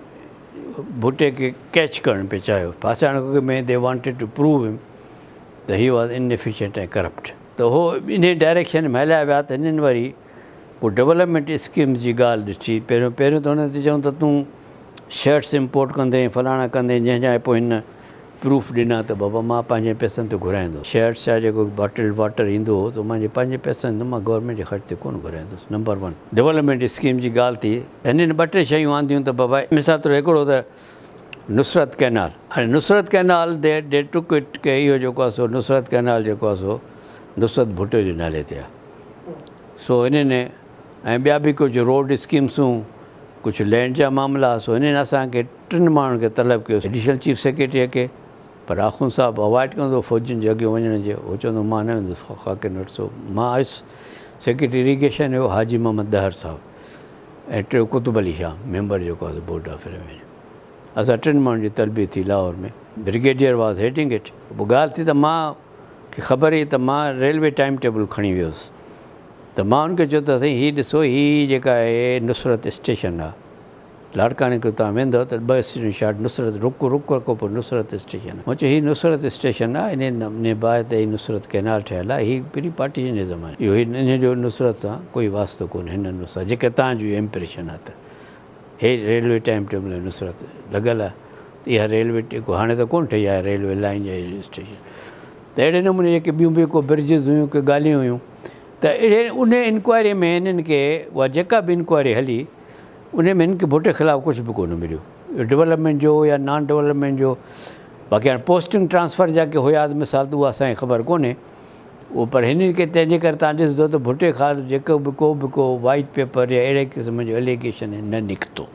S1: भुट्टे खे कैच करणु पिए चाहियो। पाछाण में दे वांटेड टू प्रूव हिम त ही वॉज़ इनएफिशिएंट ऐं करप्ट। त उहो इन डायरेक्शन में हलिया विया। त हिननि वरी को डेवलपमेंट स्कीम्स जी ॻाल्हि ॾिठी। पहिरियों त हुन ते चऊं त तूं शर्ट्स इम्पोर्ट कंदे, फलाणा कंदे, जंहिंजा पोइ हिन प्रूफ ॾिना त बाबा मां पंहिंजे पैसनि ते घुराईंदुसि। शर्ट्स या जेको बॉटल वाटर ईंदो हो त मुंहिंजे पंहिंजे पैसनि ते मां गवर्नमेंट जे ख़र्च ते कोन घुराईंदुसि। नंबर 1 डेवलपमेंट स्कीम जी ॻाल्हि थी। हिननि 2-3 शयूं आंदियूं त बाबा मिसाल तौरु हिकिड़ो त नुसरत कैनाल। हाणे नुसरत कैनाल दे टुक इट के इहो जेको आहे सो नुसरत कैनाल जेको आहे सो नुसरत भुट्टे जे नाले ते आहे। सो हिननि ऐं ॿिया बि कुझु रोड स्कीम्सूं, कुझु लैंड जा मामला, सो हिननि असांखे 3 माण्हुनि खे तलब कयो, एडिशनल चीफ सेक्रेटरीअ खे, पर आख़ुन साहब अवॉइड कंदो फ़ौजियुनि जे अॻियां वञण जे। उहो चवंदो मां न वेंदुसि ख़ाके नटसो। मां आयुसि सेक्रेटरी इरीगेशन हुयो हाजी मोहम्मद दहर साहब, ऐं 3 कुतुब अली शाह मेंबर जेको आहे बोर्ड ऑफ रेवेन्यू। असां 3 माण्हुनि जी तलबी थी लाहौर में। Brigadier was heading it. पोइ ॻाल्हि थी त मां खे ख़बर हुई त मां रेलवे टाइम टेबल खणी वियुसि। त मां हुनखे चयो त साईं हीअ ॾिसो, हीअ जेका आहे नुसरत स्टेशन आहे, लाड़काणे खां तव्हां वेंदव त 2 स्टेशन शार्ट नुसरत रुको खां पोइ नुसरत स्टेशन आहे। मां चयो हीअ नुसरत स्टेशन आहे, इन नमूने बाहि ते नुसरत कैनाल ठहियलु आहे। हीअ पहिरीं पार्टीशन जे ज़माने इहो इन जो नुसरत सां कोई वास्तो कोन्हे। हिन नुसरत जेके तव्हांजो इम्प्रेशन आहे त हे रेलवे टाइम टेबल में नुसरत लॻल आहे, इहा रेलवे जेको हाणे त कोन्ह ठही आहे रेलवे लाइन जा स्टेशन। त अहिड़े नमूने जेके ॿियूं बि को ब्रिजिस हुयूं, के ॻाल्हियूं हुयूं, त अहिड़े उन इंक्वायरी में हिननि खे उहा जेका बि इंक्वायरी हली उन में हिनखे भुट्टे ख़िलाफ़ु कुझु बि कोन मिलियो, डेवलपमेंट जो या नॉन डेवलपमेंट जो। बाक़ी हाणे पोस्टिंग ट्रांसफ़र जा के हुया मिसाल त उहा असांखे ख़बर कोन्हे उहो, पर हिननि खे तंहिंजे करे तव्हां ॾिसंदो त भुट्टे खां जेको बि को वाइट पेपर या अहिड़े क़िस्म जो एलिगेशन न निकितो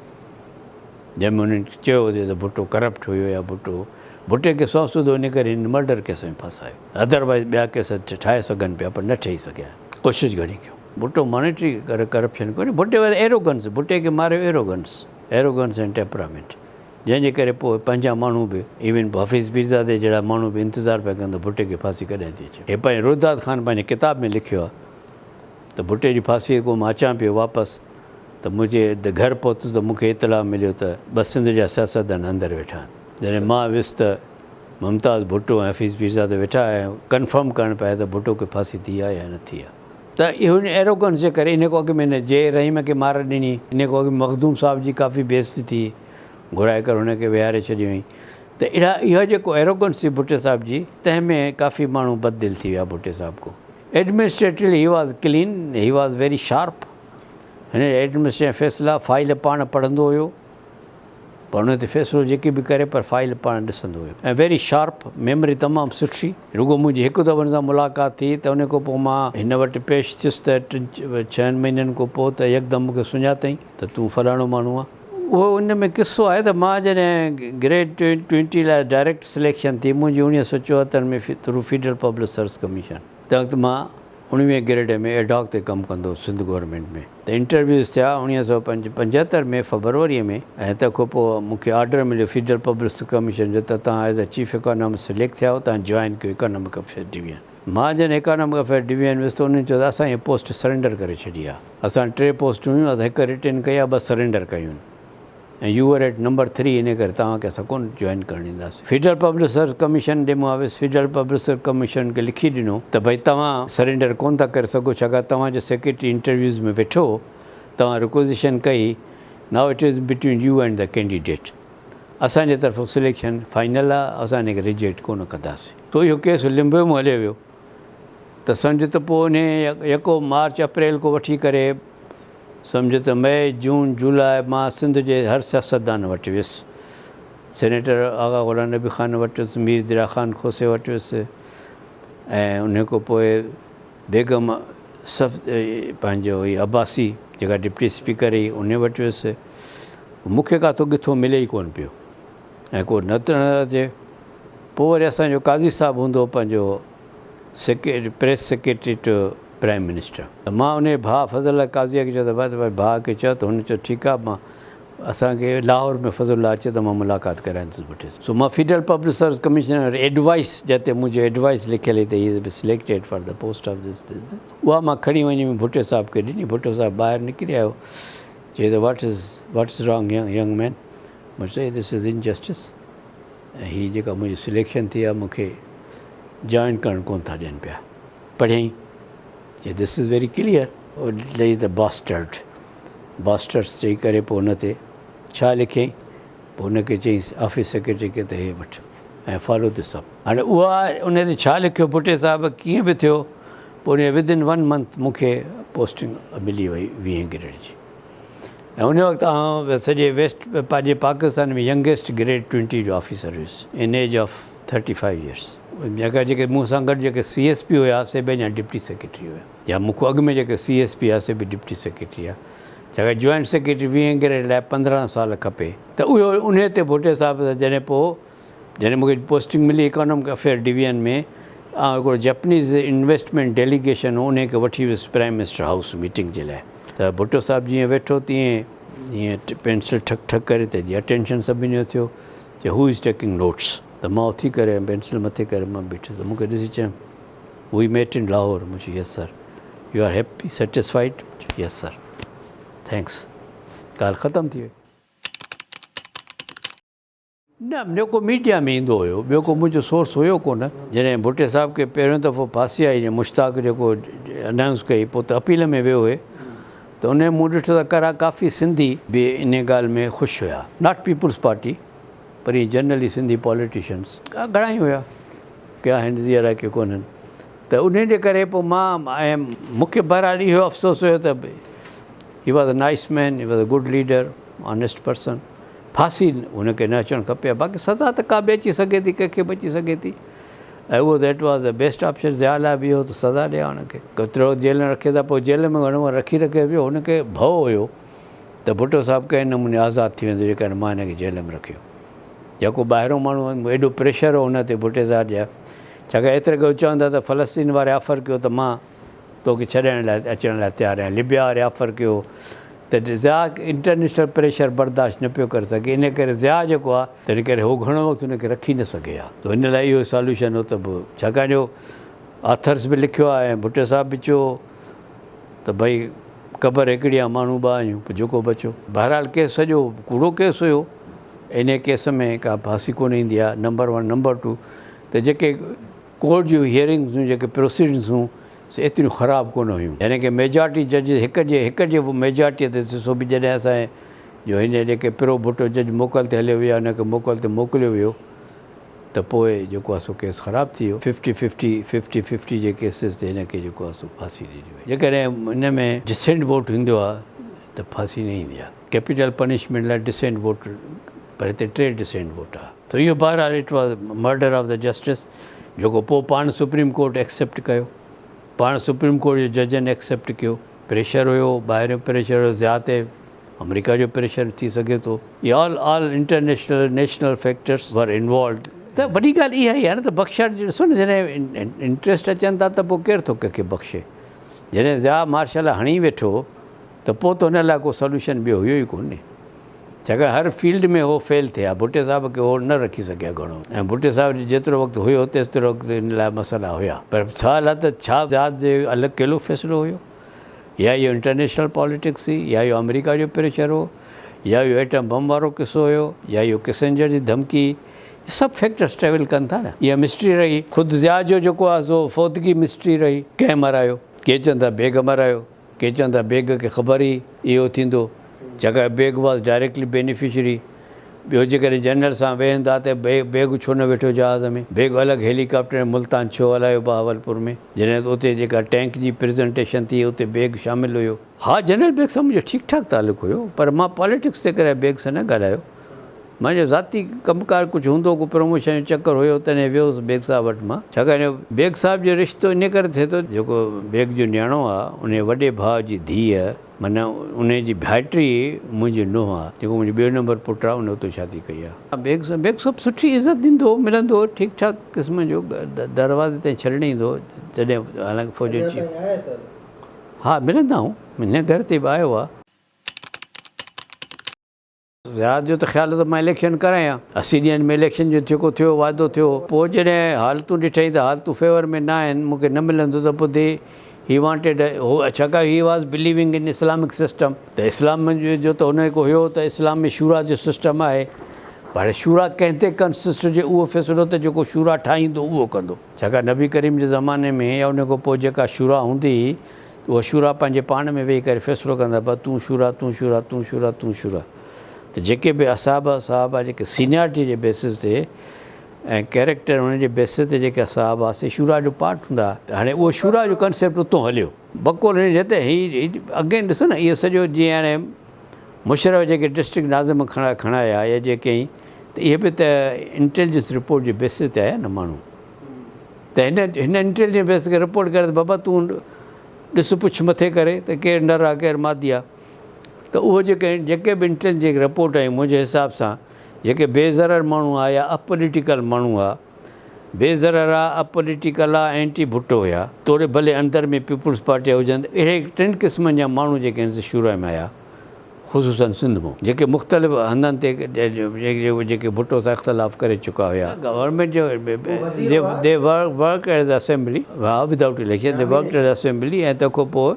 S1: जंहिंमें उन्हनि चयो हुजे त भुट्टो करप्ट हुयो या भुट्टे खे सौंसूदो इन करे हिन मर्डर केस में फसायो। अदरवाइज़ ॿिया केस ठाहे सघनि पिया, पर न ठही सघिया, कोशिशि घणी कयूं। भुट्टो मॉनिटरी करप्शन कोन्हे, भुट्टे वारे एरोगन्स, भुट्टे खे मारियो एरोगन्स एंड टेम्परामेंट, जंहिंजे करे पोइ पंहिंजा माण्हू बि इवन हफ़ीज़ पीरज़ादे जहिड़ा माण्हू बि इंतज़ारु पिया कनि त भुट्टे खे फांसी कॾहिं थी अचे। हे पंहिंजे रुदात ख़ान पंहिंजे किताब में लिखियो आहे त भुट्टे जी फांसीअ खां मां अचां पियो वापसि त मुंहिंजे घर पहुतुसि त मूंखे इतला मिलियो त 2 सिंध जा सियासतदान अंदरि वेठा आहिनि। जॾहिं मां वियुसि त मुमताज़ भुट्टो ऐं हफ़ीज़ पीरज़ादे वेठा ऐं कंफर्म करणु पिया त भुट्टो खे फांसी थी आहे या न थी आहे। त इहो एरोगन्स जे करे इन खां अॻु में जे रहीम खे मार ॾिनी, इन खां अॻु मखदूम साहिब जी काफ़ी बेइज़ती थी, घुराए करे हुनखे विहारे छॾियो हुई। त इहा जेको एरोगन्स हुई भुट्टे साहिब जी, तंहिंमें काफ़ी माण्हू बददिल थी विया भुट्टे साहिब को। Administratively he was clean, he was very sharp. हिन एडमिनिस्ट्रेटिव फ़ैसिला फाइल पाण पढ़ंदो हुयो, पर हुन ते फ़ैसिलो जेके बि करे पर फाइल पाण ॾिसंदो हुयो, ऐं वेरी शार्प, मेमरी तमामु सुठी। रुॻो मुंहिंजी हिकु दफ़ो हुन सां मुलाक़ात थी त उन खां पोइ मां हिन वटि पेश थियुसि त 3-6 महीननि खां पोइ त यकदमि मूंखे सुञातईं त तूं फलाणो माण्हू आहे। उहो उन में किसो आहे त मां जॾहिं ग्रेड 20 लाइ डायरेक्ट सिलेक्शन थी मुंहिंजी 1974 में through federal public service commission, त वक़्तु मां 19वें ग्रेड में एडॉक ते कमु कंदो हुउसि सिंध गवर्नमेंट में। त इंटरव्यूज़ थिया 1975 में फरवरीअ में, ऐं त खां पोइ मूंखे ऑर्डर मिलियो फेडरल पब्लिक सर्विस कमीशन जो त तव्हां as a chief economist select थिया हो, तव्हां जॉइन कयो इकोनॉमिक अफेयर डिवीज़न। मां जॾहिं इकोनॉमिक अफेयर डिवीज़न वियुसि त उन्हनि चयो त असां इहा पोस्ट सरेंडर करे छॾी आहे। असां 3 पोस्टूं हुयूं, असां 1 रिटर्न कई आहे, 2 सरेंडर कयूं। ऐं यू आर एट नंबर 3 इन करे तव्हांखे असां कोन जॉइन करणु ॾींदासीं। फेडरल पब्लिक सर्विस कमीशन ॾे मूं आयुसि, फेडरल पब्लिक सर्विस कमीशन खे लिखी ॾिनो त भई तव्हां सरेंडर कोन था करे सघो, छाकाणि तव्हांजो सेक्रेटरी इंटरव्यूज़ में वेठो, तव्हां रिक्वेज़िशन कई, now it is between U and the candidate, असांजे तरफ़ां सिलेक्शन फाइनल आहे, असां हिनखे रिजेक्ट कोन कंदासीं। तो इहो केस लिंबे में हलियो वियो त सम्झ त पोइ उन यको मार्च अप्रैल को वठी करे सम्झ त मई जून जुलाई मां सिंध जे हर सियासतदान वटि वियुसि, सेनेटर आगा ग़ुलाम नबी ख़ान वटि वियुसि, मीर दिरा ख़ान खोसे वटि वियुसि, ऐं उन खां पोइ बेगम पंहिंजो इहा अब्बासी जेका डिप्टी स्पीकर हुई उन वटि वियुसि। मूंखे काथो किथो मिले ई कोन पियो ऐं को न त अचे। पोइ वरी असांजो काज़ी साहिबु हूंदो पंहिंजो press secretary to prime minister, त मां उन भाउ फज़ल काज़ीअ खे चयो त भाई भाउ खे चयो त हुन चयो ठीकु आहे, मां असांखे लाहौर में फज़लुल्लाह अचे त मां मुलाक़ात कराईंदुसि वठिसि। सो मां federal public service commissioner advice जिते मुंहिंजो एडवाइस लिखियलु हुई त ही बि selected for the post of this, उहा मां खणी वञी भुट्टो साहिब खे ॾिनी। भुट्टो साहिबु ॿाहिरि निकिरी आयो, चए त what is wrong young man, मां चयो दिस इज़ इनजस्टिस, ऐं हीअ जेका मुंहिंजी सिलेक्शन थी आहे मूंखे जॉइन करणु कोन था ॾियनि पिया। पढ़ियईं, चए दिस इज़ वेरी क्लियर, लई द बास्टर्स चई करे पोइ हुन ते छा लिखियईं, पोइ हुनखे चयईं ऑफिस सेक्रेटरी खे त हे वठि ऐं फॉलो दिस अप। हाणे उहा उन ते छा लिखियो भुट्टे साहिबु कीअं बि थियो, पोइ उन विदिन 1 मंथ मूंखे पोस्टिंग मिली वई 20 ग्रेड जी। ऐं उन वक़्तु आउं सॼे वेस्ट पंहिंजे पाकिस्तान में यंगेस्ट ग्रेड 20 जो ऑफिसर हुयुसि इन एज ऑफ 35 ईयर्स। जेके मूं सां गॾु जेके CSP हुआ से बि अञा डिप्टी सेक्रेटरी हुआ, या मूंखां अॻु में जेके CSP आहे से बि डिप्टी सेक्रेटरी आहे, छाकाणि जॉइंट सेक्रेटरी 20 ग्रेड लाइ 15 साल खपे। त उहो उन ते भुट्टे साहिब जॾहिं मूंखे पोस्टिंग मिली इकोनॉमिक अफेयर डिवीजन में, ऐं हिकिड़ो जैपनीज़ इन्वेस्टमेंट डेलीगेशन हो उनखे वठी वियुसि प्राइम मिनिस्टर हाउस मीटिंग जे लाइ। त भुट्टो साहिबु जीअं वेठो तीअं ईअं पेंसिल ठक ठक करे त जीअं अटेंशन सभिनी जो थियो, चए हू इज़ टेकिंग नोट्स, त मां उथी करे पेंसिल मथे करे मां बीठुसि, त मूंखे ॾिसी चयुमि वी मेट इन लाहौर, मूं चयो yes sir, you are happy satisfied, yes sir, thanks, ॻाल्हि ख़तमु थी वई। न जेको मीडिया में ईंदो हुयो, ॿियो को मुंहिंजो सोर्स हुयो कोन। जॾहिं भुट्टे साहिब खे पहिरियों दफ़ो फांसी आई, मुश्ताक जेको अनाउंस कई, पोइ त अपील में वियो हुए, त उन मूं ॾिठो त काफ़ी सिंधी बि इन ॻाल्हि में ख़ुशि हुया, नॉट पीपुल्स पार्टी पर ईअं जनरली सिंधी पॉलिटिशियन्स घणा ई हुया, क्या आहिनि ज़ीअर के कोन्हनि। त उन जे करे पोइ मां ऐं मूंखे बहरहाल इहो अफ़सोस हुयो त he was a nice man, he was a good leader, honest person. फांसी हुनखे न अचणु खपे, बाक़ी सज़ा त का बि अची सघे थी, कंहिंखे बि अची सघे थी, ऐं उहो that was the best option. Zia लाइ बि इहो त सज़ा ॾिया हुनखे, केतिरो जेल में रखे था, पोइ जेल में घणो रखी रखे पियो, हुनखे भउ हुयो त भुट्टो साहिबु कंहिं नमूने आज़ादु थी वेंदो, जे करे मां हिनखे जेल में रखियो। जेको ॿाहिरों माण्हू एॾो प्रेशर हो हुन ते भुट्टे साहिब जा, छाकाणि एतिरे खे चवंदा त फ़लस्तीन वारे ऑफर कयो त मां तोखे छॾण लाइ अचण लाइ तयारु आहियां, लिबिया वारे ऑफर कयो त ज़िया इंटरनेशनल प्रेशर बर्दाश्त न पियो करे सघे, इन करे ज़िया जेको आहे त इन करे हू घणो वक़्तु हुनखे रखी न सघे हा। त हिन लाइ इहो सॉल्यूशन हो त बि, छाकाणि जो ऑथर्स बि लिखियो आहे ऐं भुट्टे साहिब बि चयो त भई क़बर हिकिड़ी आहे, माण्हू ॿ आहियूं, पोइ जेको बचियो। बहरहाल केस सॼो कूड़ो केस हुयो, इन केस में का फांसी कोन ईंदी आहे, नंबर 1। नंबर 2 त जेके कोर्ट जूं हियरिंग्स हुयूं, जेके प्रोसीडिंग्स हुयूं, से एतिरियूं ख़राबु कोन हुयूं, यानी की मेजॉरिटी जज हिक जे मेजॉरिटीअ ते ॾिसो बि जॾहिं असांजे जो हिन जेके पिरो भुट्टो जज मोकल ते हलियो वियो, हुनखे मोकल ते मोकिलियो वियो, त पोइ जेको आहे सो केस ख़राबु थी वियो। 50-50 जे केसिस ते हिनखे जेको आहे सो फांसी ॾिनी वई। जेकॾहिं हिन में डिसेंट वोट ईंदो आहे त फांसी न ईंदी आहे, कैपिटल पनिशमेंट लाइ डिसेंट वोट, पर हिते 3 डिसेंट वोट आहे। त इहो बहरहाल it was murder of the justice, जेको पोइ पाण सुप्रीम कोर्ट एक्सेप्ट कयो, पाण सुप्रीम कोर्ट जे जजनि एक्सेप्ट कयो। प्रेशर हुयो, ॿाहिरियों प्रेशर हुयो, ज़िया ते अमेरिका जो प्रेशर थी सघे थो, इहे ऑल इंटरनेशनल नेशनल फैक्टर्स वर इन्वॉल्व। त वॾी ॻाल्हि इहा ई आहे न त बख़्शण ॾिसो न, जॾहिं इंट्रस्ट अचनि था त पोइ केरु थो कंहिंखे बख़्शे। जॾहिं ज़िया मार्शल हणी वेठो त पोइ त हुन लाइ को सोल्यूशन ॿियो हुयो ई कोन्हे, छाकाणि हर फील्ड में उहो फेल थिया। भुट्टे साहिब खे उहो न रखी सघिया घणो, ऐं भुट्टे साहिब जेतिरो वक़्तु हुयो तेतिरो वक़्तु हिन लाइ मसइला हुया, पर सवाल आहे त छा ज़ात जे अलॻि कहिड़ो फ़ैसिलो हुयो, या इहो इंटरनेशनल पॉलिटिक्स हुई, या इहो अमेरिका जो प्रेशर हो, या इहो एटम बम वारो किसो हुयो या इहो किसिंजर जी धमकी, सभु फैक्टर्स ट्रेवल कनि था न। इहा मिस्ट्री रही। ख़ुदि ज़िया जो जेको आहे सो फ़ौतगी मिस्ट्री रही। कंहिं मरायो, के चवनि था बेग मरायो, के चवनि था बेग खे ख़बर ई इहो थींदो, जॻहि बेग वॉज़ डायरेक्टली बेनिफिशरी। ॿियो जेकॾहिं जनरल सां वेहनि था त बेग छो न वेठो जहाज़ में, बेग अलॻि हेलीकॉप्टर में मुल्तान छो हलायो बहावलपुर में, जॾहिं उते जेका टैंक जी प्रेज़ेंटेशन थी उते बेग शामिलु हुयो। हा, जनरल बेग सां मुंहिंजो ठीकु ठाकु तालुक़ु हुयो, पर मां पॉलिटिक्स जे करे बेग सां न ॻाल्हायो। मुंहिंजो ज़ाती कमकार कुझु हूंदो, को प्रमोशन जो चकर हुयो, तॾहिं वियोसि बेग साहब वटि मां। छाकाणि बेग साहब जो रिश्तो इन करे थिए थो, जेको बेग जो न्याणो आहे उन वॾे भाउ जी धीअ, माना उन जी भाइटी मुंहिंजी नुंहुं आहे, जेको मुंहिंजो ॿियो नंबर पुटु आहे, उन उते शादी कई आहे। बेग साहब सुठी इज़त ॾींदो, मिलंदो, ठीकु ठाकु क़िस्म जो, दरवाज़े ताईं छॾणु ईंदो जॾहिं, हालांकि फ़ौज जी। हा, मिलंदा आहियूं, हिन घर ते बि आयो आहे। ज़िया जो त ख़्यालु त मां इलेक्शन करायां, 80 ॾींहंनि में इलेक्शन जो जेको थियो वाइदो थियो, पोइ जॾहिं हालतूं ॾिठई त हालतूं फेवर में न आहिनि, मूंखे न मिलंदो त पोइ दे ही वांटेड हो, छाकाणि he was believing in Islamic system, त इस्लाम जो त हुन को हुयो त इस्लाम में शूरा जो सिस्टम आहे, पर शूरा कंहिं ते कंसिस्ट हुजे उहो फ़ैसिलो त जेको शूरा ठाहींदो उहो कंदो। छाकाणि नबी करीम जे ज़माने में या उन खां पोइ जेका शूरा हूंदी, उहा शूरा पंहिंजे पाण में वेही करे फ़ैसिलो कंदा, बसि तूं शूरा, तूं शूरा, तूं शूरा, तूं शूरा। त जेके बि साहब जेके सीनियरिटी जे बेसिस ते ऐं कैरेक्टर हुन जे बेसिस ते जेके साहब आहे से शूरा जो पार्ट हूंदा, त हाणे उहो शूरा जो कंसेप्ट उतो हलियो बकोल हिते। ही अगेन ॾिसो न, इहो सॼो जीअं हाणे मुशरफ जेके डिस्ट्रिक्ट नाज़िम खणाया या जेके ई, त इहे बि त इंटेलिजेंस रिपोर्ट जे बेसिस ते आया न माण्हू। त हिन इंटेलिजेंस बेसिस खे रिपोर्ट करे त बाबा तूं ॾिस पुछ मथे करे त केरु नर आहे केरु मादी आहे। त उहो जेके बि इंटेलिजेंस रिपोर्ट आहियूं, मुंहिंजे हिसाब सां जेके बेज़रर माण्हू आहे या अपॉलिटिकल माण्हू आहे, बेज़रर आहे, अपॉलिटिकल आहे, एंटी भुट्टो हुया, तोड़े भले अंदरि में पीपुल्स पार्टी हुजनि, अहिड़े 3 क़िस्मनि जा माण्हू जेके आहिनि शुरू में आया, ख़ुशूसन सिंध मां, जेके मुख़्तलिफ़ हंधनि ते जेके भुट्टो सां इख़्तिलाफ़ करे चुका हुया। गवर्नमेंट जो दे वर्क एज़ असेंबली, हा, without election they work as assembly, ऐं तंहिंखां पोइ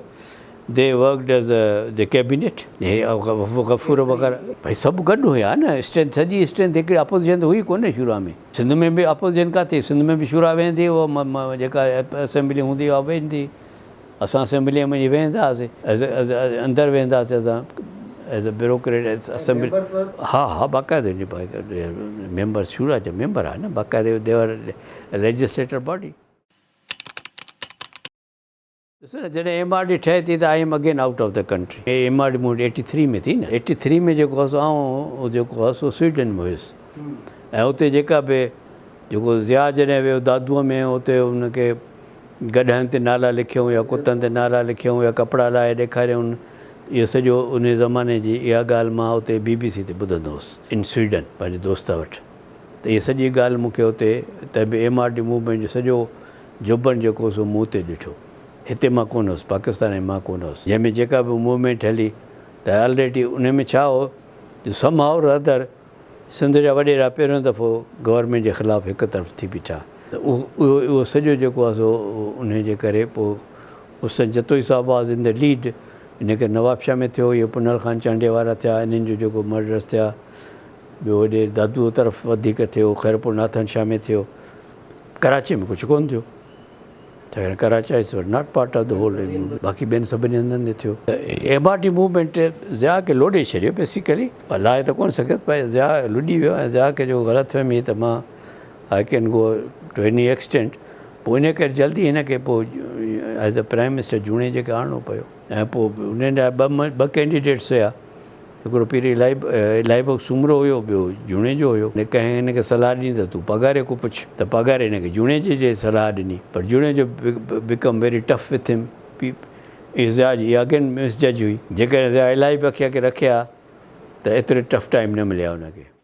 S1: they worked as the cabinet. हे गफ़ूर वग़ैरह भई सभु गॾु हुया न, स्ट्रेंथ, सॼी स्ट्रेंथ हिकिड़ी अपोज़िशन त हुई कोन्हे शुरू में। सिंध में बि अपोज़िशन काथे, सिंध में बि शूरा वेंदी, उहा जेका असेंबली हूंदी उहा वेंदी, असां असेंबलीअ में वेंदा हुआसीं, अंदरि वेंदा हुआसीं असां एज़ अ ब्यूरोक्रेट असेंबली। हा हा, बाक़ाइदे मेंबर, शूरा जा मेंबर आहे न, बाक़ाइदे देवर लेजिस्लेटर बॉडी। ॾिसो न, जॾहिं MRD ठहे थी त I am again out of the country. MRD मूं 83 में थी न, 83 में जेको आहे आउं जेको आहे सो स्वीडन में हुयुसि, ऐं उते जेका बि जेको ज़िया जॾहिं वियो दादूअ में, उते उनखे गॾहनि ते नाला लिखियऊं या कुतनि ते नाला लिखियऊं या कपिड़ा लाहे ॾेखारियऊं, इहो सॼो उन ज़माने जी इहा ॻाल्हि मां उते BBC ते ॿुधंदो हुउसि इन स्वीडन, पंहिंजे दोस्त वटि। त इहा सॼी ॻाल्हि मूंखे उते त बि MRD मूवमेंट जो सॼो जुबन जेको सो मूं ते ॾिठो। हिते मां कोन हुउसि, पाकिस्तान में मां कोन हुउसि, जंहिंमें जेका बि मूवमेंट हली त ऑलरेडी उन में छा हो, सम हाउ और अदर सिंध जा वॾेरा पहिरियों दफ़ो गवर्नमेंट जे ख़िलाफ़ु हिकु तरफ़ थी बीठा। त उहो सॼो जेको आहे सो उन जे करे पोइ हुसैन जतोई साहब वाज़ इन द लीड। इनखे नवाब शाह में थियो, इहो पुनल खान चांडे वारा थिया, इन्हनि जो जेको मर्डर्स थिया। ॿियो होॾे दादूअ तरफ़ वधीक थियो, ख़ैरपुर नाथन शाह में थियो, कराची में कुझु कोन्ह थियो, छाकाणि Karachi is not part of the whole, बाक़ी ॿियनि सभिनी हंधनि ते थियो। MRD मूवमेंट ज़िया खे लोॾे छॾियो बेसिकली, लाहे त कोन सघियसि, पर ज़िया लुॾी वियो, ऐं ज़िया खे जो ग़लतफ़हमी त मां I can go to any extent, पोइ इन करे जल्दी हिनखे पोइ एज़ अ प्राइम मिनिस्टर जूणे जेके आणणो पियो। ऐं पोइ उन्हनि जा ॿ कैंडिडेट्स हुया, हिकिड़ो पहिरीं लाइबो सूमरो हुयो, ॿियो जूणे जो हुयो। कंहिं हिनखे सलाह ॾिनी त तूं पघारे को पुछ, त पघारे हिनखे जूणे जे सलाह ॾिनी, पर जूणे जो बिकम वेरी टफ विथ हिम। ज़िया जी अगेन मिस जज हुई, जेकॾहिं ज़िया इलाही बखिया खे रखिया त एतिरे टफ टाइम न मिलिया हुनखे।